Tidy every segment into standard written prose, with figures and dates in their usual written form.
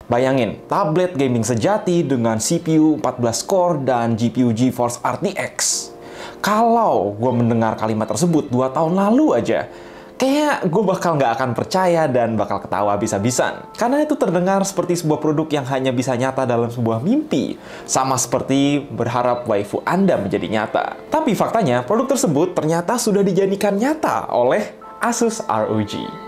Bayangin, tablet gaming sejati dengan CPU 14 core dan GPU GeForce RTX. Kalau gue mendengar kalimat tersebut 2 tahun lalu aja, kayak gue bakal nggak akan percaya dan bakal ketawa habis-habisan. Karena itu terdengar seperti sebuah produk yang hanya bisa nyata dalam sebuah mimpi. Sama seperti berharap waifu Anda menjadi nyata. Tapi faktanya, produk tersebut ternyata sudah dijadikan nyata oleh Asus ROG.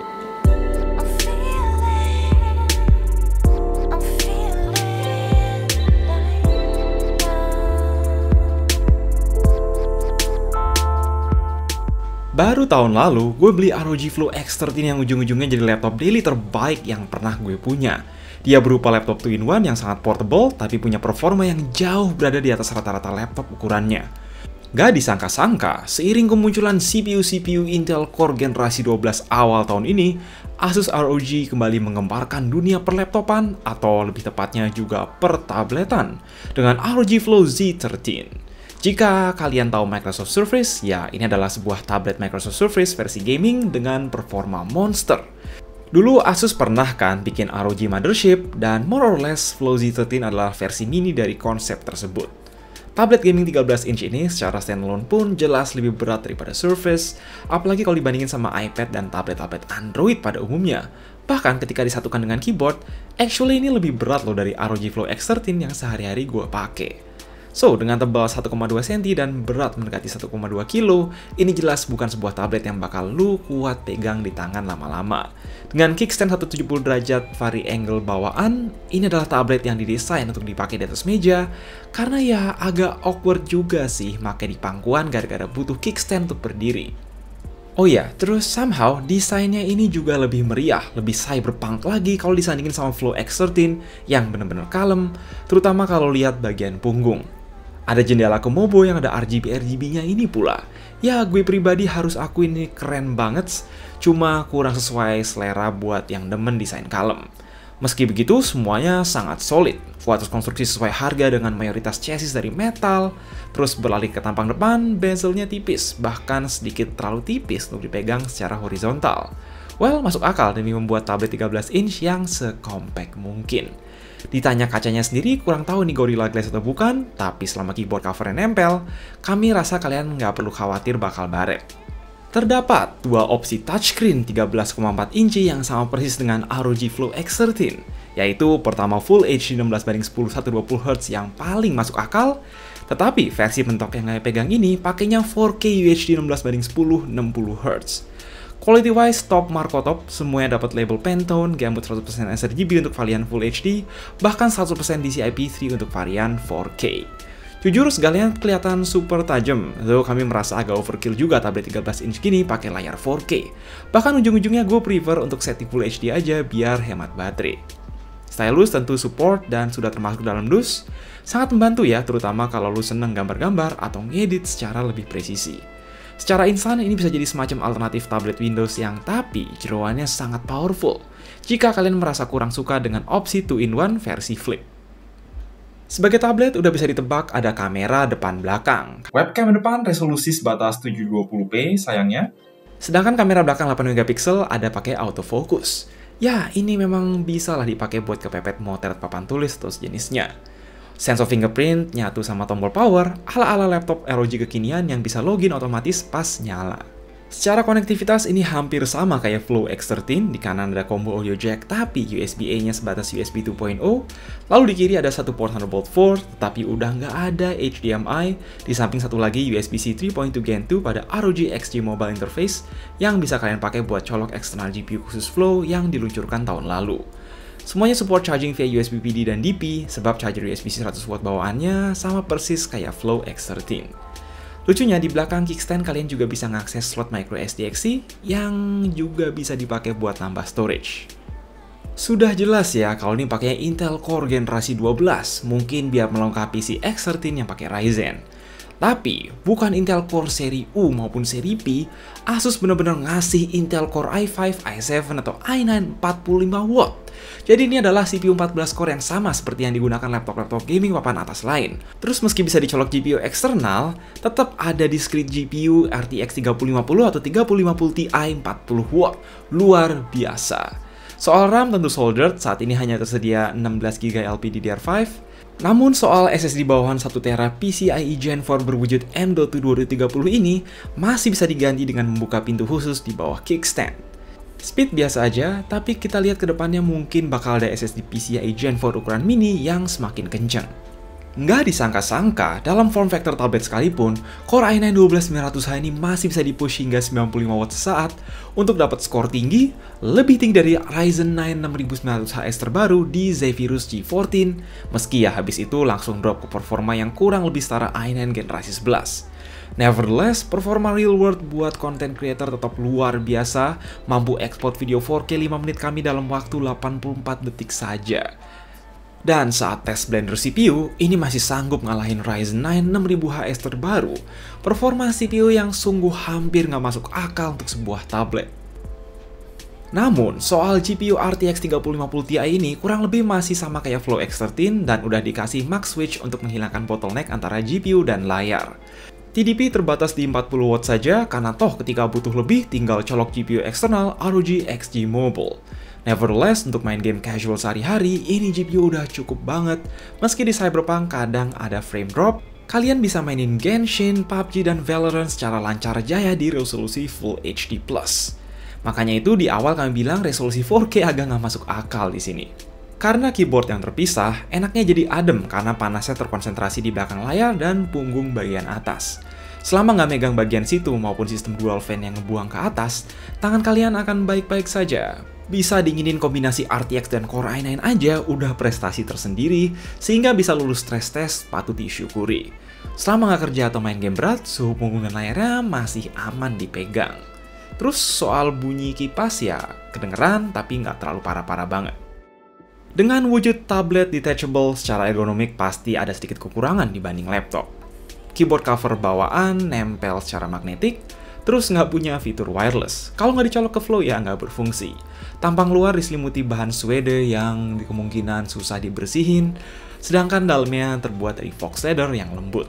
Baru tahun lalu, gue beli ROG Flow X13 yang ujung-ujungnya jadi laptop daily terbaik yang pernah gue punya. Dia berupa laptop 2-in-1 yang sangat portable, tapi punya performa yang jauh berada di atas rata-rata laptop ukurannya. Gak disangka-sangka, seiring kemunculan CPU-CPU Intel Core generasi 12 awal tahun ini, Asus ROG kembali mengemparkan dunia perlaptopan, atau lebih tepatnya juga pertabletan, dengan ROG Flow Z13. Jika kalian tahu Microsoft Surface, ya ini adalah sebuah tablet Microsoft Surface versi gaming dengan performa monster. Dulu Asus pernah kan bikin ROG Mothership, dan more or less Flow Z13 adalah versi mini dari konsep tersebut. Tablet gaming 13 inch ini secara standalone pun jelas lebih berat daripada Surface, apalagi kalau dibandingin sama iPad dan tablet-tablet Android pada umumnya. Bahkan ketika disatukan dengan keyboard, actually ini lebih berat loh dari ROG Flow X13 yang sehari-hari gue pakai. So, dengan tebal 1,2 cm dan berat mendekati 1,2 kg, ini jelas bukan sebuah tablet yang bakal lu kuat pegang di tangan lama-lama. Dengan kickstand 170 derajat vari angle bawaan, ini adalah tablet yang didesain untuk dipakai di atas meja, karena ya agak awkward juga sih pakai di pangkuan gara-gara butuh kickstand untuk berdiri. Oh ya, terus somehow desainnya ini juga lebih meriah, lebih cyberpunk lagi kalau disandingin sama Flow X13 yang bener-bener kalem, terutama kalau lihat bagian punggung. Ada jendela komodo yang ada RGB-RGB-nya ini pula. Ya, gue pribadi harus akuin ini keren banget, cuma kurang sesuai selera buat yang demen desain kalem. Meski begitu, semuanya sangat solid. Kualitas konstruksi sesuai harga dengan mayoritas chassis dari metal, terus beralih ke tampang depan, bezelnya tipis, bahkan sedikit terlalu tipis untuk dipegang secara horizontal. Well, masuk akal demi membuat tablet 13 inch yang sekompak mungkin. Ditanya kacanya sendiri, kurang tahu nih Gorilla Glass atau bukan, tapi selama keyboard covernya nempel, kami rasa kalian nggak perlu khawatir bakal baret. Terdapat dua opsi touchscreen 13,4 inci yang sama persis dengan ROG Flow X13, yaitu pertama Full HD 16:10 120Hz yang paling masuk akal, tetapi versi mentok yang saya pegang ini pakainya 4K UHD 16:10 60Hz. Quality wise, top Marco top, semuanya dapat label Pantone, gamut 100% sRGB untuk varian Full HD, bahkan 100% DCI-P3 untuk varian 4K. Jujur, segalian kelihatan super tajam, though kami merasa agak overkill juga tablet 13 inch gini pakai layar 4K. Bahkan ujung-ujungnya gue prefer untuk setting Full HD aja biar hemat baterai. Stylus tentu support dan sudah termasuk dalam dus, sangat membantu ya, terutama kalau lu seneng gambar-gambar atau ngedit secara lebih presisi. Secara instan, ini bisa jadi semacam alternatif tablet Windows yang tapi jeroannya sangat powerful jika kalian merasa kurang suka dengan opsi 2-in-1 versi flip. Sebagai tablet, udah bisa ditebak ada kamera depan belakang. Webcam depan resolusi sebatas 720p sayangnya. Sedangkan kamera belakang 8MP ada pakai autofocus. Ya, ini memang bisa lah dipakai buat kepepet motret papan tulis atau sejenisnya. Sensor fingerprint nyatu sama tombol power ala-ala laptop ROG kekinian yang bisa login otomatis pas nyala. Secara konektivitas ini hampir sama kayak Flow X13, di kanan ada combo audio jack tapi USB-A-nya sebatas USB 2.0, lalu di kiri ada satu port Thunderbolt 4 tetapi udah nggak ada HDMI, di samping satu lagi USB-C 3.2 Gen 2 pada ROG XG Mobile Interface yang bisa kalian pakai buat colok eksternal GPU khusus Flow yang diluncurkan tahun lalu. Semuanya support charging via USB PD dan DP, sebab charger USB-C 100W bawaannya sama persis kayak Flow X13. Lucunya, di belakang kickstand kalian juga bisa ngakses slot microSD-XC yang juga bisa dipakai buat nambah storage. Sudah jelas ya kalau ini pakainya Intel Core generasi 12, mungkin biar melengkapi si X13 yang pakai Ryzen. Tapi, bukan Intel Core seri U maupun seri P, Asus benar-benar ngasih Intel Core i5, i7, atau i9 45W. Jadi ini adalah CPU 14 core yang sama seperti yang digunakan laptop-laptop gaming papan atas lain. Terus meski bisa dicolok GPU eksternal, tetap ada discrete GPU RTX 3050 atau 3050 Ti 40W. Luar biasa. Soal RAM tentu soldered, saat ini hanya tersedia 16GB LPDDR5. Namun soal SSD bawahan 1TB PCIe Gen 4 berwujud M.2 2030 ini masih bisa diganti dengan membuka pintu khusus di bawah kickstand. Speed biasa aja, tapi kita lihat ke depannya mungkin bakal ada SSD PCIe Gen 4 ukuran mini yang semakin kenceng. Nggak disangka-sangka, dalam form factor tablet sekalipun, Core i9 12900H ini masih bisa di-push hingga 95 Watt sesaat untuk dapat skor tinggi, lebih tinggi dari Ryzen 9 6900HS terbaru di Zephyrus G14, meski ya habis itu langsung drop ke performa yang kurang lebih setara i9 generasi 11. Nevertheless, performa real world buat content creator tetap luar biasa, mampu ekspor video 4K 5 menit kami dalam waktu 84 detik saja. Dan saat tes Blender CPU, ini masih sanggup ngalahin Ryzen 9 6000HS terbaru, performa CPU yang sungguh hampir nggak masuk akal untuk sebuah tablet. Namun, soal GPU RTX 3050 Ti ini kurang lebih masih sama kayak Flow X13 dan udah dikasih max switch untuk menghilangkan bottleneck antara GPU dan layar. TDP terbatas di 40 Watt saja karena toh ketika butuh lebih tinggal colok GPU eksternal ROG XG Mobile. Nevertheless, untuk main game casual sehari-hari, ini GPU udah cukup banget. Meski di Cyberpunk kadang ada frame drop, kalian bisa mainin Genshin, PUBG, dan Valorant secara lancar jaya di resolusi Full HD+. Makanya itu di awal kami bilang resolusi 4K agak nggak masuk akal di sini. Karena keyboard yang terpisah, enaknya jadi adem karena panasnya terkonsentrasi di belakang layar dan punggung bagian atas. Selama nggak megang bagian situ maupun sistem dual fan yang ngebuang ke atas, tangan kalian akan baik-baik saja. Bisa dinginin kombinasi RTX dan Core i9 aja udah prestasi tersendiri, sehingga bisa lulus stress test patut disyukuri. Selama nggak kerja atau main game berat, suhu punggung dan layarnya masih aman dipegang. Terus soal bunyi kipas ya kedengeran tapi nggak terlalu parah-parah banget. Dengan wujud tablet detachable secara ergonomik pasti ada sedikit kekurangan dibanding laptop. Keyboard cover bawaan nempel secara magnetik, terus nggak punya fitur wireless. Kalau nggak dicolok ke Flow ya nggak berfungsi. Tampang luar diselimuti bahan suede yang kemungkinan susah dibersihin, sedangkan dalamnya terbuat dari fox leather yang lembut.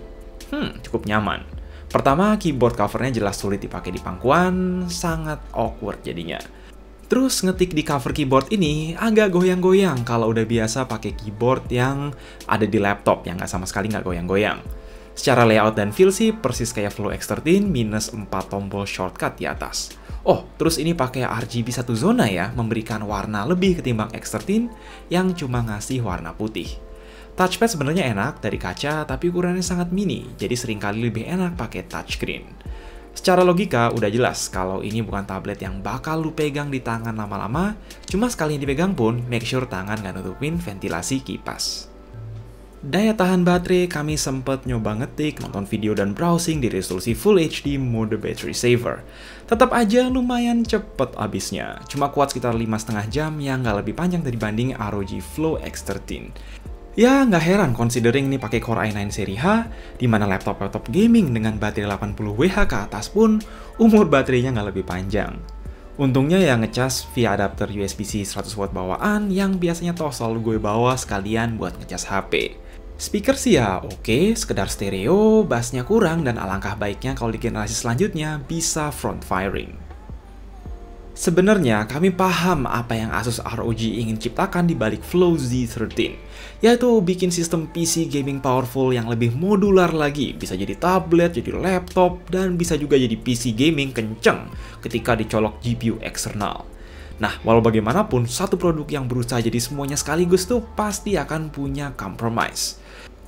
Cukup nyaman. Pertama, keyboard covernya jelas sulit dipakai di pangkuan, sangat awkward jadinya. Terus ngetik di cover keyboard ini agak goyang-goyang kalau udah biasa pakai keyboard yang ada di laptop yang nggak sama sekali nggak goyang-goyang. Secara layout dan feel sih persis kayak Flow X13 minus 4 tombol shortcut di atas. Oh, terus ini pakai RGB satu zona ya, memberikan warna lebih ketimbang X13 yang cuma ngasih warna putih. Touchpad sebenarnya enak dari kaca, tapi ukurannya sangat mini, jadi seringkali lebih enak pakai touchscreen. Secara logika udah jelas kalau ini bukan tablet yang bakal lu pegang di tangan lama-lama, cuma sekali dipegang pun make sure tangan nggak nutupin ventilasi kipas. Daya tahan baterai kami sempet nyoba ngetik, nonton video dan browsing di resolusi Full HD mode battery saver. Tetap aja lumayan cepet abisnya, cuma kuat sekitar 5,5 jam yang nggak lebih panjang dibanding ROG Flow X13. Ya nggak heran considering ini pakai Core i9 seri H, di mana laptop-laptop gaming dengan baterai 80Wh ke atas pun umur baterainya nggak lebih panjang. Untungnya ya ngecas via adapter USB-C 100W bawaan yang biasanya toh selalu gue bawa sekalian buat ngecas HP. Speaker sih ya oke, sekedar stereo, bassnya kurang, dan alangkah baiknya kalau di generasi selanjutnya bisa front firing. Sebenarnya kami paham apa yang Asus ROG ingin ciptakan di balik Flow Z13, yaitu bikin sistem PC gaming powerful yang lebih modular lagi, bisa jadi tablet, jadi laptop, dan bisa juga jadi PC gaming kenceng ketika dicolok GPU eksternal. Nah, walau bagaimanapun, satu produk yang berusaha jadi semuanya sekaligus tuh pasti akan punya compromise.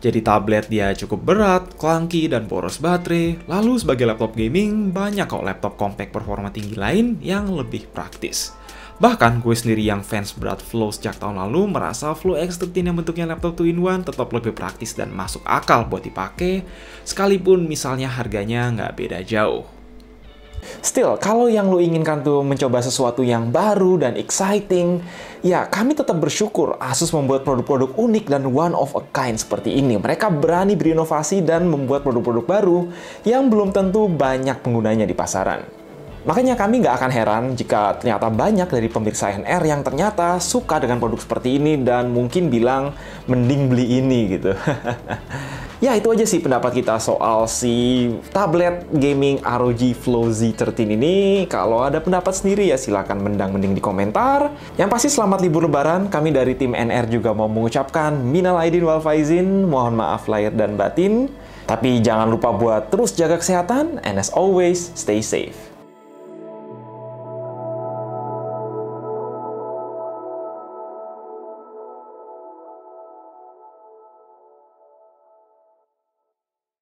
Jadi tablet dia cukup berat, clunky, dan boros baterai, lalu sebagai laptop gaming, banyak kok laptop compact performa tinggi lain yang lebih praktis. Bahkan gue sendiri yang fans berat Flow sejak tahun lalu merasa Flow X13 yang bentuknya laptop 2-in-1 tetap lebih praktis dan masuk akal buat dipakai, sekalipun misalnya harganya nggak beda jauh. Still, kalau yang lo inginkan tuh mencoba sesuatu yang baru dan exciting, ya kami tetap bersyukur Asus membuat produk-produk unik dan one of a kind seperti ini. Mereka berani berinovasi dan membuat produk-produk baru yang belum tentu banyak penggunanya di pasaran. Makanya kami nggak akan heran jika ternyata banyak dari pemirsa NR yang ternyata suka dengan produk seperti ini dan mungkin bilang, mending beli ini gitu. Ya, itu aja sih pendapat kita soal si tablet gaming ROG Flow Z13 ini. Kalau ada pendapat sendiri ya silahkan mending di komentar. Yang pasti selamat libur lebaran. Kami dari tim NR juga mau mengucapkan minal aidin wal faizin, mohon maaf lahir dan batin. Tapi jangan lupa buat terus jaga kesehatan, and as always, stay safe.